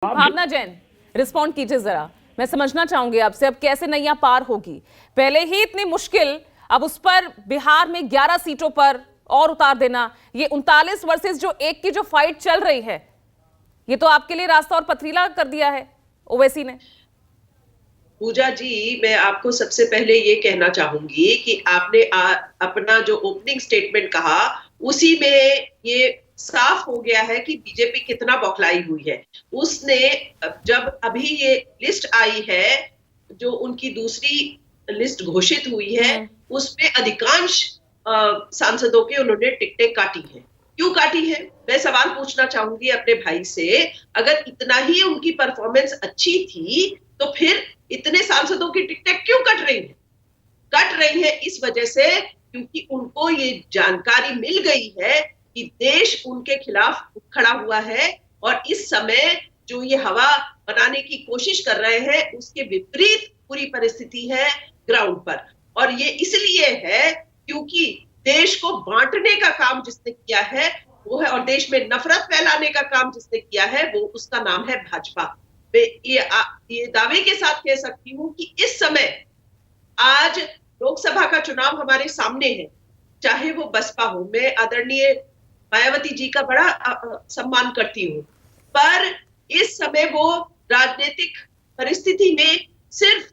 भावना Jain, respond कीजिए जरा। मैं समझना चाहूंगी आपसे अब कैसे नैया पार होगी। पहले ही इतनी मुश्किल, अब उस पर बिहार में 11 सीटों पर और उतार देना, ये 39 वर्सेस जो एक की जो फाइट चल रही है, ये तो आपके लिए रास्ता और पथरीला कर दिया है ओवैसी ने। पूजा जी, मैं आपको सबसे पहले ये कहना चाहूंगी कि आपने अपना जो ओपनिंग स्टेटमेंट कहा उसी में ये साफ हो गया है कि बीजेपी कितना बौखलाई हुई है। उसने जब अभी ये लिस्ट आई है, जो उनकी दूसरी लिस्ट घोषित हुई है, उसमें अधिकांश सांसदों के उन्होंने टिकटें काटी है। क्यों काटी है? मैं सवाल पूछना चाहूंगी अपने भाई से। अगर इतना ही उनकी परफॉर्मेंस अच्छी थी तो फिर इतने सांसदों की टिकटें क्यों कट रही है? कट रही है इस वजह से क्योंकि उनको ये जानकारी मिल गई है कि देश उनके खिलाफ खड़ा हुआ है और इस समय जो ये हवा बनाने की कोशिश कर रहे हैं उसके विपरीत पूरी परिस्थिति है ग्राउंड पर। और ये इसलिए है क्योंकि देश को बांटने का काम जिसने किया है वो है, और देश में नफरत फैलाने का काम जिसने किया है वो, उसका नाम है भाजपा। मैं ये दावे के साथ कह सकती हूँ कि इस समय आज लोकसभा का चुनाव हमारे सामने है, चाहे वो बसपा हो। मैं आदरणीय मायावती जी का बड़ा सम्मान करती हूँ, पर इस समय वो राजनीतिक परिस्थिति में सिर्फ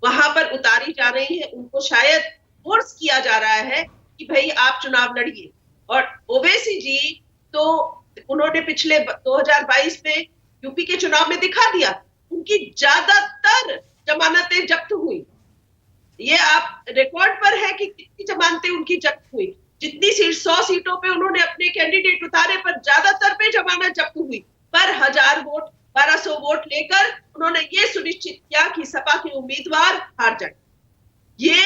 वहां पर उतारी जा रही है। उनको शायद फोर्स किया जा रहा है कि भाई आप चुनाव लड़िए। और ओवैसी जी तो उन्होंने पिछले 2022 में यूपी के चुनाव में दिखा दिया, उनकी ज्यादातर जमानतें जब्त हुई। ये आप रिकॉर्ड पर है कि कितनी जमानतें उनकी जब्त हुई। जितनी सीट 100 सीटों पे उन्होंने अपने कैंडिडेट उतारे पर ज्यादातर पे जमानत जब्त हुई, पर 1000 वोट 1200 वोट लेकर उन्होंने ये सुनिश्चित किया कि सपा के उम्मीदवार हार जाए। ये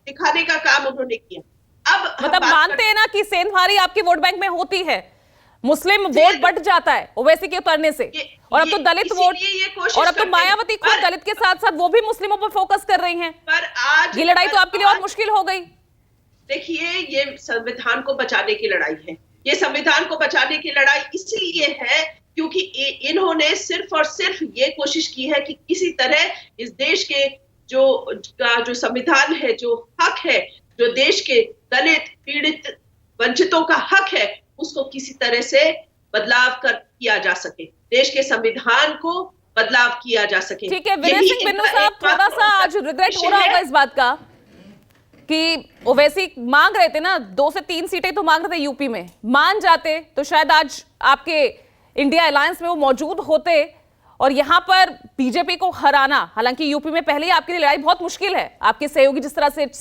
दिखाने का काम उन्होंने किया। अब मतलब मानते हैं ना कि सेंधमारी आपके वोट बैंक में होती है, मुस्लिम वोट बढ़ जाता है ओवैसी के उतरने से, और अब तो दलित वोट, और अब तो मायावती खुद दलित के साथ साथ वो भी मुस्लिमों पर फोकस कर रही हैं। पर आज ये लड़ाई तो आपके लिए और मुश्किल हो गई। देखिए, ये संविधान को बचाने की लड़ाई है। ये संविधान को बचाने की लड़ाई इसलिए है क्योंकि इन्होंने सिर्फ और सिर्फ ये कोशिश की है कि किसी तरह इस देश के जो संविधान है, जो हक है, जो देश के दलित पीड़ित वंचितों का हक है, उसको किसी तरह से बदलाव किया जा सके, देश के संविधान को बदलाव किया जा सके। ठीक है विनय सिंह बिन्नू साहब, थोड़ा सा आज रिग्रेट हो रहा होगा इस बात का कि ओवैसी मांग रहे थे ना, 2 से 3 सीटें तो मांग रहे थे यूपी में, मान जाते तो शायद आज आपके इंडिया अलायंस में वो मौजूद होते और यहां पर बीजेपी को हराना, हालांकि यूपी में पहले ही आपके लिए लड़ाई बहुत मुश्किल है, आपके सहयोगी जिस तरह से